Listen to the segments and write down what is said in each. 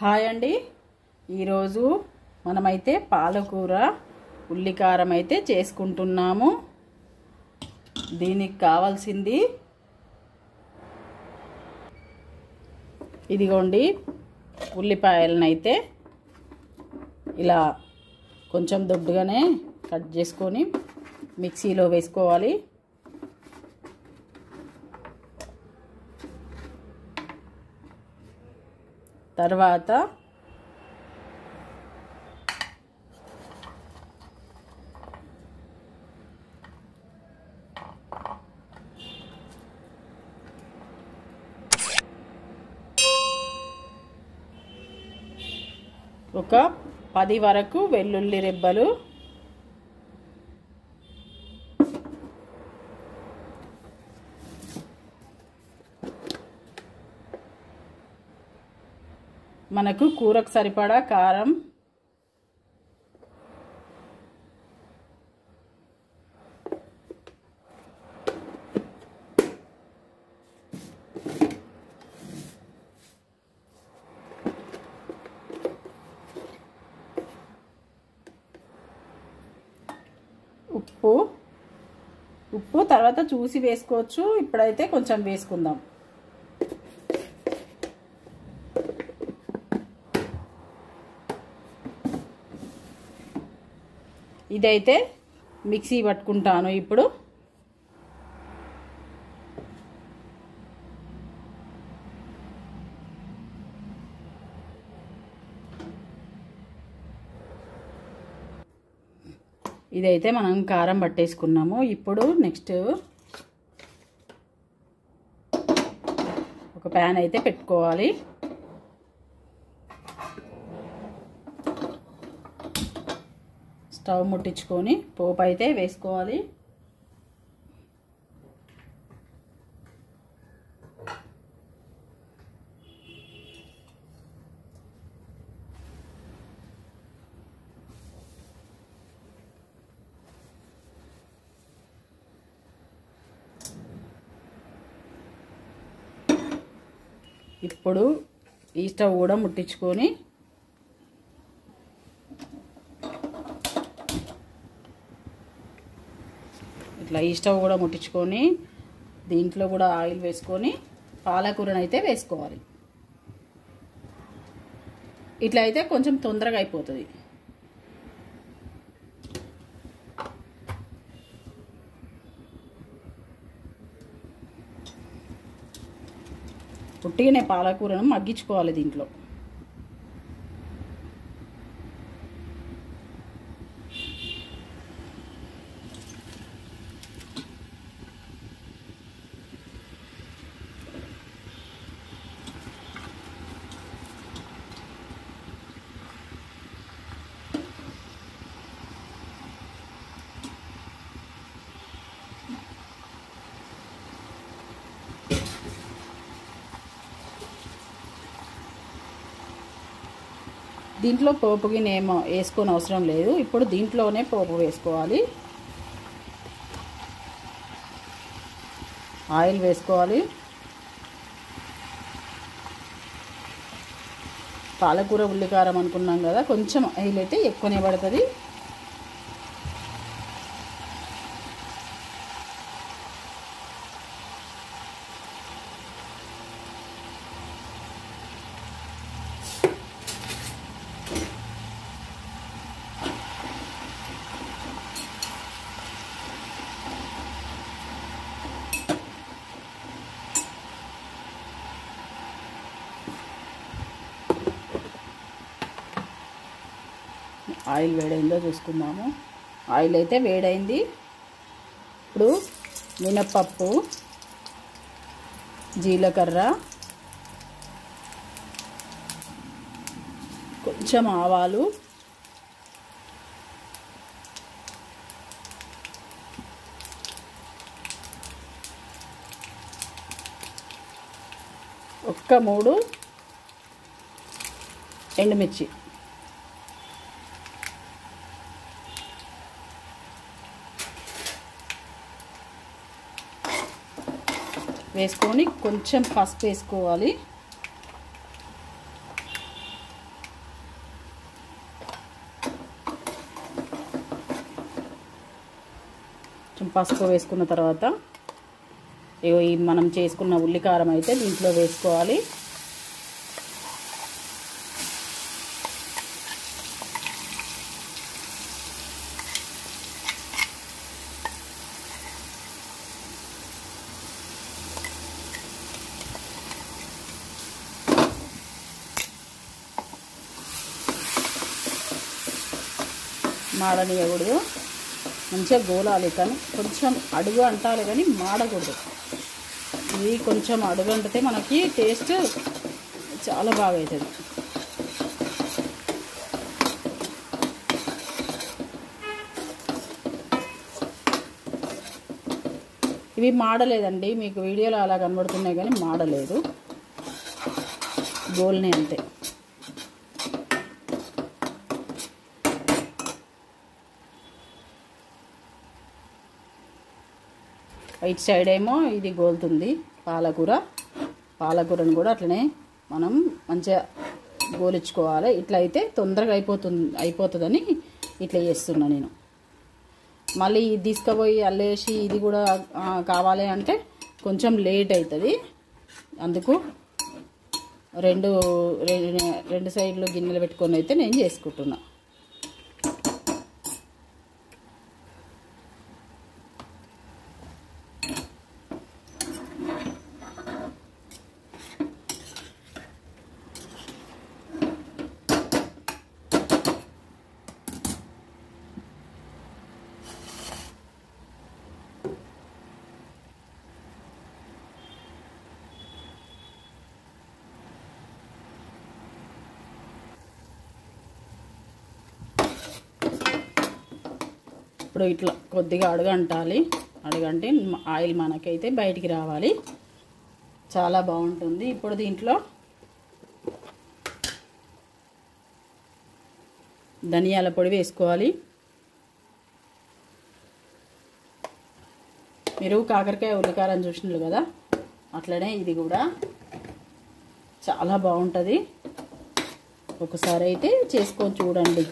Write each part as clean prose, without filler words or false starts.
Hi అండి, ఈరోజు మనమైతే పాలకూర ఉల్లికారం అయితే చేసుకుంటున్నాము. దీనికి కావాల్సింది ఇదిగోండి, ఉల్లిపాయలను అయితే ఇలా కొంచెం దొడ్డుగానే కట్ చేసుకొని మిక్సీలో వేసుకోవాలి. తర్వాత ఒక 10 వరకు వెల్లుల్లి రెబ్బలు, మనకు కూరకు సరిపడా కారం, ఉప్పు తర్వాత చూసి వేసుకోవచ్చు. ఇప్పుడైతే కొంచెం వేసుకుందాం. ఇదైతే మిక్సీ పట్టుకుంటాను ఇప్పుడు. ఇదైతే మనం కారం పట్టేసుకున్నాము. ఇప్పుడు నెక్స్ట్ ఒక ప్యాన్ అయితే పెట్టుకోవాలి. స్టవ్ ముట్టించుకొని పోపు అయితే వేసుకోవాలి. ఇప్పుడు ఈ స్టవ్ కూడా ముట్టించుకొని ఇట్లా ఈ స్టవ్ కూడా ముట్టించుకొని దీంట్లో కూడా ఆయిల్ వేసుకొని పాలకూరను అయితే వేసుకోవాలి. ఇట్లా అయితే కొంచెం తొందరగా అయిపోతుంది. ఉట్టిగానే పాలకూరను మగ్గించుకోవాలి దీంట్లో. దీంట్లో పోపుకి నేమో వేసుకొని అవసరం లేదు. ఇప్పుడు దీంట్లోనే పోపు వేసుకోవాలి. ఆయిల్ వేసుకోవాలి. పాలకూర ఉల్లికారం అనుకున్నాం కదా, కొంచెం ఆయిల్ అయితే ఎక్కువనే పడుతుంది. ఆయిల్ వేడైందో చూసుకుందాము. ఆయిల్ అయితే వేడైంది. ఇప్పుడు మినప్పప్పు, జీలకర్ర, కొంచెం ఆవాలు, ఒక్క 3 ఎండుమిర్చి, వేసుకొని కొంచెం పసుపు వేసుకోవాలి. పసుపు వేసుకున్న తర్వాత ఈ మనం చేసుకున్న ఉల్లికారం అయితే దీంట్లో వేసుకోవాలి. మాడనియకూడదు, మంచిగా గోలాలి. కానీ కొంచెం అడుగు అంటాలి కానీ మాడకూడదు. ఇది కొంచెం అడుగు అంటితే మనకి టేస్ట్ చాలా బాగా అవుతుంది. ఇవి మాడలేదండి, మీకు వీడియోలో అలా కనబడుతున్నాయి కానీ మాడలేదు, గోల్ని అంతే. ఇటు సైడ్ ఏమో ఇది గోలుతుంది పాలకూరను కూడా అట్లనే మనం మంచిగా గోలించుకోవాలి. ఇట్లా అయితే తొందరగా అయిపోతుందని ఇట్లా చేస్తున్నా నేను. మళ్ళీ ఇది తీసుకుపోయి అల్లేసి ఇది కూడా కావాలి అంటే కొంచెం లేట్ అవుతుంది. అందుకు రెండు సైడ్లు గిన్నెలు పెట్టుకొని అయితే నేను చేసుకుంటున్నా. ఇప్పుడు ఇట్లా కొద్దిగా అడుగంటే ఆయిల్ మనకైతే బయటికి రావాలి, చాలా బాగుంటుంది. ఇప్పుడు దీంట్లో ధనియాల పొడి వేసుకోవాలి. మీరు కాకరకాయ ఉల్లికారం చూసినారు కదా, అట్లనే ఇది కూడా చాలా బాగుంటుంది. ఒకసారి అయితే చేసుకొని చూడండి.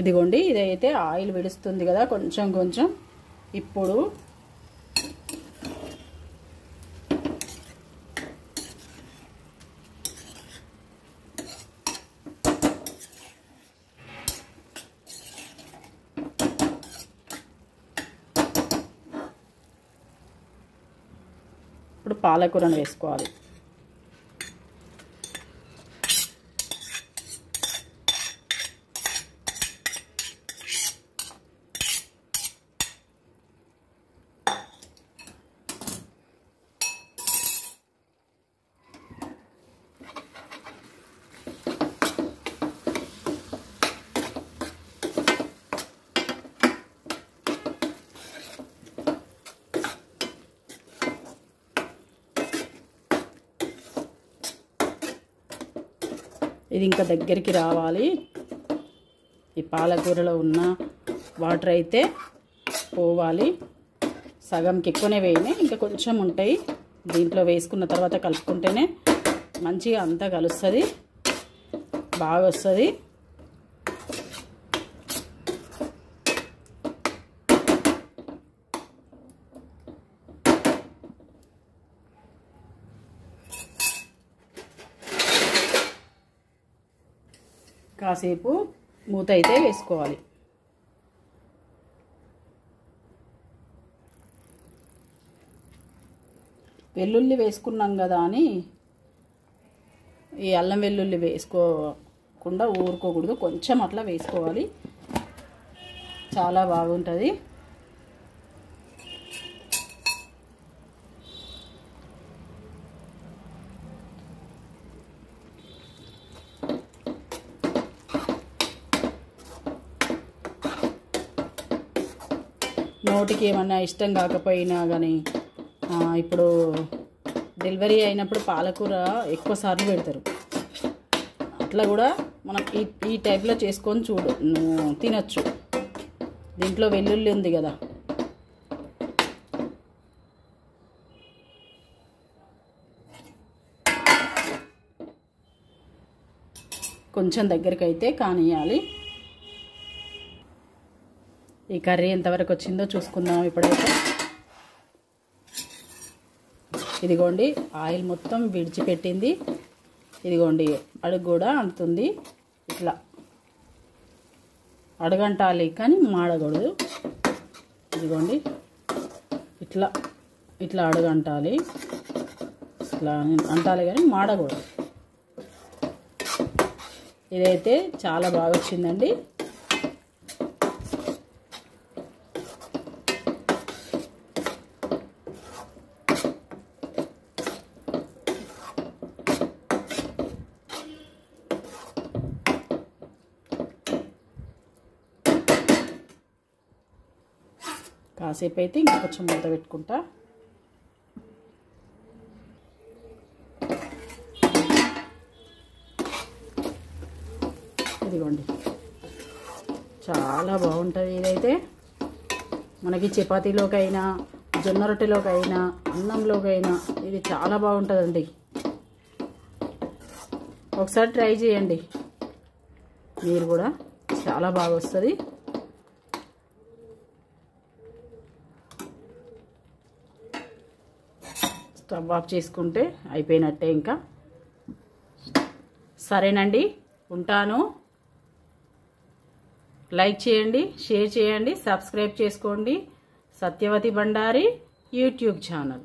ఇదిగోండి, ఇదైతే ఆయిల్ విడుస్తుంది కదా కొంచెం. ఇప్పుడు పాలకూరను వేసుకోవాలి. ఇది ఇంకా దగ్గరికి రావాలి. ఈ పాలకూరలో ఉన్న వాటర్ అయితే పోవాలి. సగంకి ఎక్కువనే వేయనే, ఇంకా కొంచెం ఉంటాయి. దీంట్లో వేసుకున్న తర్వాత కలుపుకుంటేనే మంచిగా అంతా కలుస్తుంది, బాగా వస్తుంది. కాసేపు మూత అయితే వేసుకోవాలి. వెల్లుల్లి వేసుకున్నాం కదా అని ఈ అల్లం వెల్లుల్లి వేసుకోకుండా ఊరుకోకూడదు, కొంచెం అట్లా వేసుకోవాలి, చాలా బాగుంటుంది. నోటికి ఏమన్నా ఇష్టం కాకపోయినా కానీ ఇప్పుడు డెలివరీ అయినప్పుడు పాలకూర ఎక్కువ సార్లు పెడతారు. అట్లా కూడా మనం ఈ టైప్లో చేసుకొని తినచ్చు. దీంట్లో వెల్లుల్లి ఉంది కదా, కొంచెం దగ్గరికి అయితే కానియాలి. ఈ కర్రీ ఎంతవరకు వచ్చిందో చూసుకుందాం ఇప్పుడైతే. ఇదిగోండి ఆయిల్ మొత్తం విడిచిపెట్టింది. ఇదిగోండి అడుగు కూడా అంటుంది. ఇట్లా అడగంటాలి కానీ మాడకూడదు. ఇదిగోండి ఇట్లా ఇట్లా అడగంటాలి. ఇట్లా అంటాలి కానీ మాడకూడదు. ఇదైతే చాలా బాగా వచ్చిందండి. కాసేపు అయితే ఇంకా కొంచెం మూత పెట్టుకుంటా. ఇదిగోండి చాలా బాగుంటుంది. ఇదైతే మనకి చపాతీలోకైనా జొన్న రొట్టెలోకైనా అన్నంలోకైనా ఇది చాలా బాగుంటుందండి. ఒకసారి ట్రై చేయండి మీరు కూడా, చాలా బాగా వస్తుంది. స్టవ్ ఆఫ్ చేసుకుంటే అయిపోయినట్టే ఇంకా. సరేనండి, ఉంటాను. లైక్ చేయండి, షేర్ చేయండి, సబ్స్క్రైబ్ చేసుకోండి. Satyavathi Bandari YouTube channel.